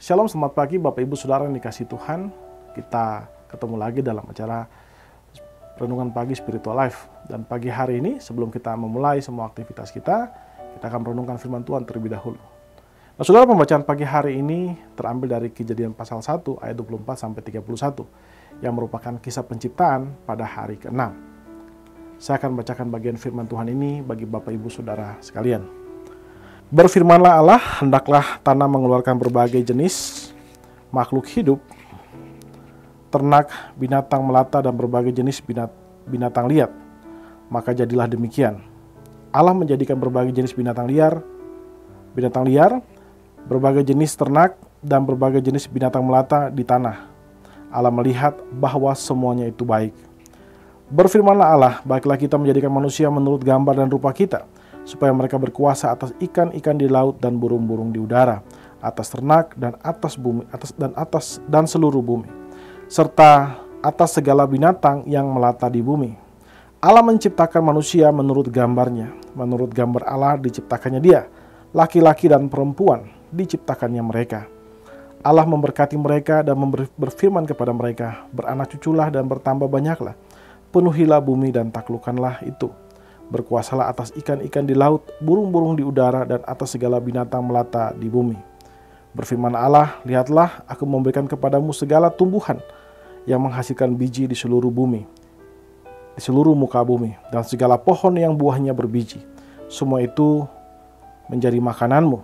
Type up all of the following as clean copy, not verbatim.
Shalom, selamat pagi Bapak Ibu Saudara yang dikasihi Tuhan. Kita ketemu lagi dalam acara Renungan Pagi Spiritual Life. Dan pagi hari ini sebelum kita memulai semua aktivitas kita akan merenungkan firman Tuhan terlebih dahulu. Nah, Saudara, pembacaan pagi hari ini terambil dari Kejadian pasal 1 ayat 24 sampai 31 yang merupakan kisah penciptaan pada hari ke-6. Saya akan bacakan bagian firman Tuhan ini bagi Bapak Ibu Saudara sekalian. Berfirmanlah Allah, hendaklah tanah mengeluarkan berbagai jenis makhluk hidup, ternak, binatang melata, dan berbagai jenis binatang liar. Maka jadilah demikian. Allah menjadikan berbagai jenis binatang liar, berbagai jenis ternak, dan berbagai jenis binatang melata di tanah. Allah melihat bahwa semuanya itu baik. Berfirmanlah Allah, baiklah kita menjadikan manusia menurut gambar dan rupa kita, supaya mereka berkuasa atas ikan-ikan di laut dan burung-burung di udara, atas ternak dan atas bumi, dan seluruh bumi, serta atas segala binatang yang melata di bumi. Allah menciptakan manusia menurut gambarnya, menurut gambar Allah diciptakannya dia, laki-laki dan perempuan diciptakannya mereka. Allah memberkati mereka dan berfirman kepada mereka, beranak cuculah dan bertambah banyaklah, penuhilah bumi dan taklukkanlah itu. Berkuasalah atas ikan-ikan di laut, burung-burung di udara, dan atas segala binatang melata di bumi. Berfirman Allah, lihatlah, aku memberikan kepadamu segala tumbuhan yang menghasilkan biji di seluruh bumi, di seluruh muka bumi, dan segala pohon yang buahnya berbiji. Semua itu menjadi makananmu.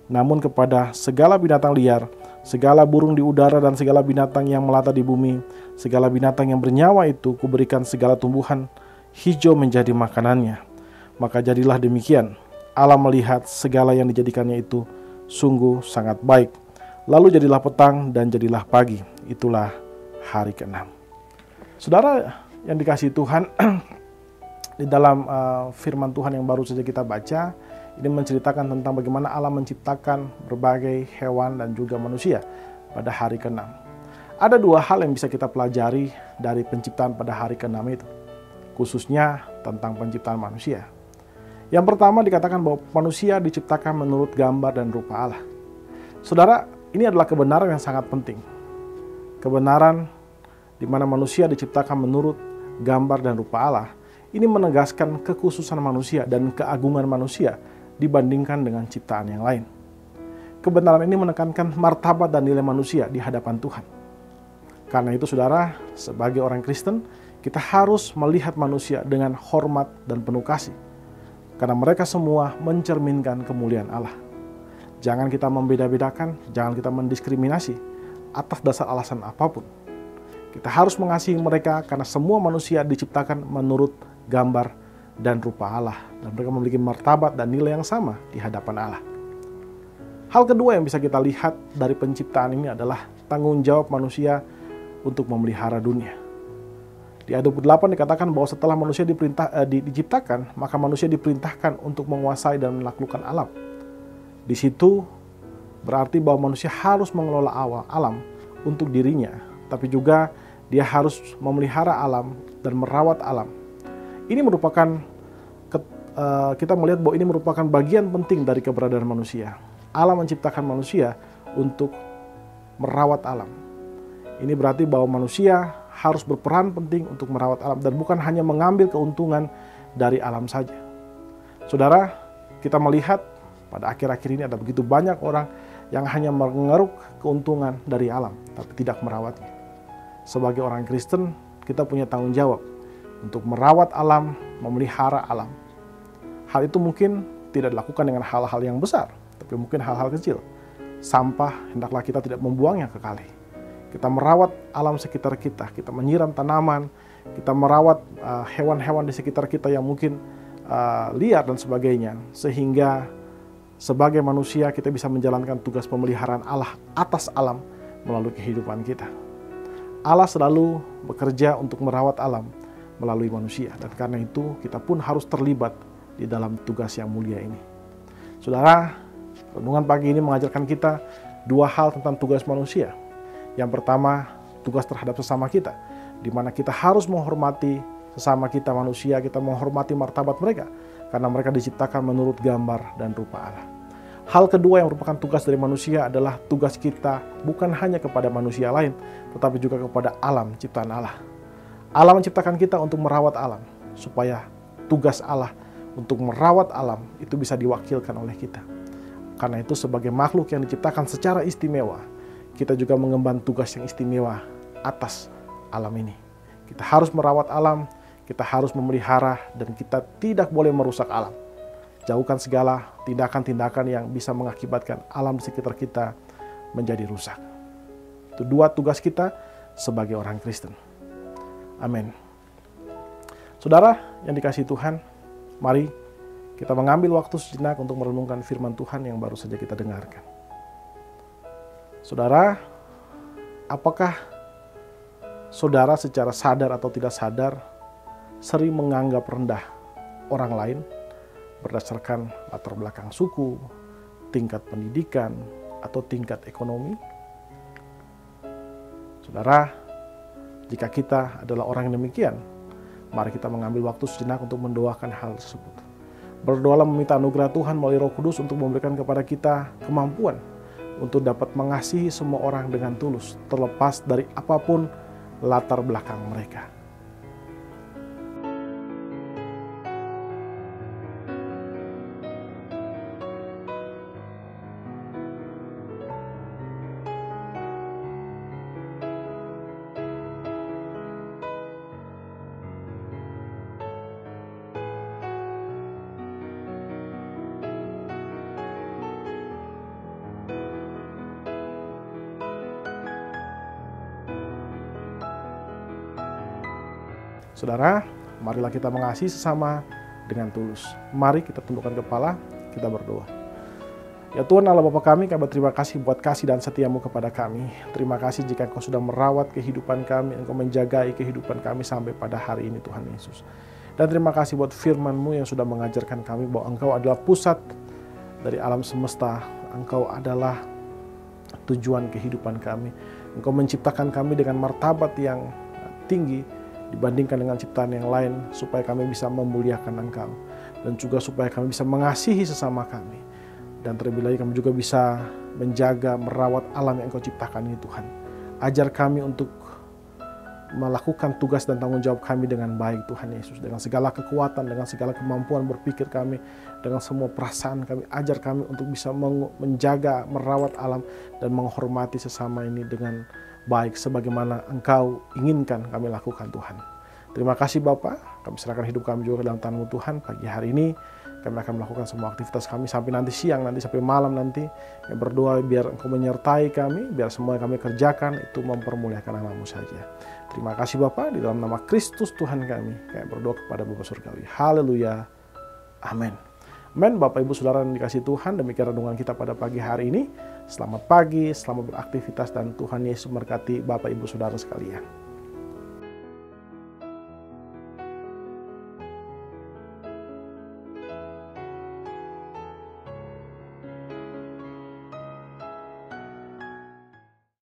Namun kepada segala binatang liar, segala burung di udara, dan segala binatang yang melata di bumi, segala binatang yang bernyawa itu, kuberikan segala tumbuhan hijau menjadi makanannya. Maka jadilah demikian. Allah melihat segala yang dijadikannya itu sungguh sangat baik. Lalu jadilah petang dan jadilah pagi. Itulah hari ke-6. Saudara yang dikasihi Tuhan, di dalam firman Tuhan yang baru saja kita baca, ini menceritakan tentang bagaimana Allah menciptakan berbagai hewan dan juga manusia pada hari ke-6. Ada dua hal yang bisa kita pelajari dari penciptaan pada hari ke-6 itu, khususnya tentang penciptaan manusia. Yang pertama dikatakan bahwa manusia diciptakan menurut gambar dan rupa Allah. Saudara, ini adalah kebenaran yang sangat penting. Kebenaran di mana manusia diciptakan menurut gambar dan rupa Allah, ini menegaskan kekhususan manusia dan keagungan manusia dibandingkan dengan ciptaan yang lain. Kebenaran ini menekankan martabat dan nilai manusia di hadapan Tuhan. Karena itu, saudara, sebagai orang Kristen, kita harus melihat manusia dengan hormat dan penuh kasih, karena mereka semua mencerminkan kemuliaan Allah. Jangan kita membeda-bedakan, jangan kita mendiskriminasi atas dasar alasan apapun. Kita harus mengasihi mereka karena semua manusia diciptakan menurut gambar dan rupa Allah, dan mereka memiliki martabat dan nilai yang sama di hadapan Allah. Hal kedua yang bisa kita lihat dari penciptaan ini adalah tanggung jawab manusia untuk memelihara dunia. Di ayat 28 dikatakan bahwa setelah manusia diciptakan, maka manusia diperintahkan untuk menguasai dan menaklukkan alam. Di situ berarti bahwa manusia harus mengelola alam untuk dirinya, tapi juga dia harus memelihara alam dan merawat alam. Ini merupakan, kita melihat bahwa ini merupakan bagian penting dari keberadaan manusia. Allah menciptakan manusia untuk merawat alam. Ini berarti bahwa manusia harus berperan penting untuk merawat alam dan bukan hanya mengambil keuntungan dari alam saja. Saudara, kita melihat pada akhir-akhir ini ada begitu banyak orang yang hanya mengeruk keuntungan dari alam, tapi tidak merawatnya. Sebagai orang Kristen, kita punya tanggung jawab untuk merawat alam, memelihara alam. Hal itu mungkin tidak dilakukan dengan hal-hal yang besar, tapi mungkin hal-hal kecil. Sampah, hendaklah kita tidak membuangnya ke kali. Kita merawat alam sekitar kita, kita menyiram tanaman, kita merawat hewan-hewan di sekitar kita yang mungkin liar dan sebagainya, sehingga sebagai manusia kita bisa menjalankan tugas pemeliharaan Allah atas alam melalui kehidupan kita. Allah selalu bekerja untuk merawat alam melalui manusia, dan karena itu kita pun harus terlibat di dalam tugas yang mulia ini. Saudara, renungan pagi ini mengajarkan kita dua hal tentang tugas manusia. Yang pertama, tugas terhadap sesama kita, di mana kita harus menghormati sesama kita manusia, kita menghormati martabat mereka, karena mereka diciptakan menurut gambar dan rupa Allah. Hal kedua yang merupakan tugas dari manusia adalah tugas kita bukan hanya kepada manusia lain, tetapi juga kepada alam ciptaan Allah. Allah menciptakan kita untuk merawat alam, supaya tugas Allah untuk merawat alam itu bisa diwakilkan oleh kita. Karena itu sebagai makhluk yang diciptakan secara istimewa, kita juga mengemban tugas yang istimewa atas alam ini. Kita harus merawat alam, kita harus memelihara, dan kita tidak boleh merusak alam. Jauhkan segala tindakan-tindakan yang bisa mengakibatkan alam di sekitar kita menjadi rusak. Itu dua tugas kita sebagai orang Kristen. Amin. Saudara yang dikasihi Tuhan, mari kita mengambil waktu sejenak untuk merenungkan firman Tuhan yang baru saja kita dengarkan. Saudara, apakah saudara secara sadar atau tidak sadar sering menganggap rendah orang lain berdasarkan latar belakang suku, tingkat pendidikan, atau tingkat ekonomi? Saudara, jika kita adalah orang yang demikian, mari kita mengambil waktu sejenak untuk mendoakan hal tersebut. Berdoalah meminta anugerah Tuhan melalui Roh Kudus untuk memberikan kepada kita kemampuan untuk dapat mengasihi semua orang dengan tulus, terlepas dari apapun latar belakang mereka. Saudara, marilah kita mengasihi sesama dengan tulus. Mari kita tundukkan kepala, kita berdoa. Ya Tuhan Allah Bapa kami berterima kasih buat kasih dan setiamu kepada kami. Terima kasih jika Engkau sudah merawat kehidupan kami, Engkau menjagai kehidupan kami sampai pada hari ini Tuhan Yesus. Dan terima kasih buat firman-Mu yang sudah mengajarkan kami bahwa Engkau adalah pusat dari alam semesta. Engkau adalah tujuan kehidupan kami. Engkau menciptakan kami dengan martabat yang tinggi dibandingkan dengan ciptaan yang lain, supaya kami bisa memuliakan Engkau, dan juga supaya kami bisa mengasihi sesama kami, dan terlebih lagi kami juga bisa menjaga, merawat alam yang Engkau ciptakan ini Tuhan. Ajar kami untuk melakukan tugas dan tanggung jawab kami dengan baik Tuhan Yesus, dengan segala kekuatan, dengan segala kemampuan berpikir kami, dengan semua perasaan kami. Ajar kami untuk bisa menjaga, merawat alam, dan menghormati sesama ini dengan baik sebagaimana Engkau inginkan kami lakukan Tuhan. Terima kasih Bapa, kami serahkan hidup kami juga ke dalam tangan-Mu Tuhan. Pagi hari ini kami akan melakukan semua aktivitas kami sampai nanti siang, nanti sampai malam nanti. Kami berdoa biar Engkau menyertai kami, biar semua yang kami kerjakan itu mempermuliakan nama-Mu saja. Terima kasih Bapa, di dalam nama Kristus Tuhan kami berdoa kepada Bapa Surgawi. Haleluya. Amin. Amin. Bapak Ibu Saudara yang dikasihi Tuhan, demikian renungan kita pada pagi hari ini. Selamat pagi, selamat beraktivitas, dan Tuhan Yesus memberkati Bapak Ibu Saudara sekalian.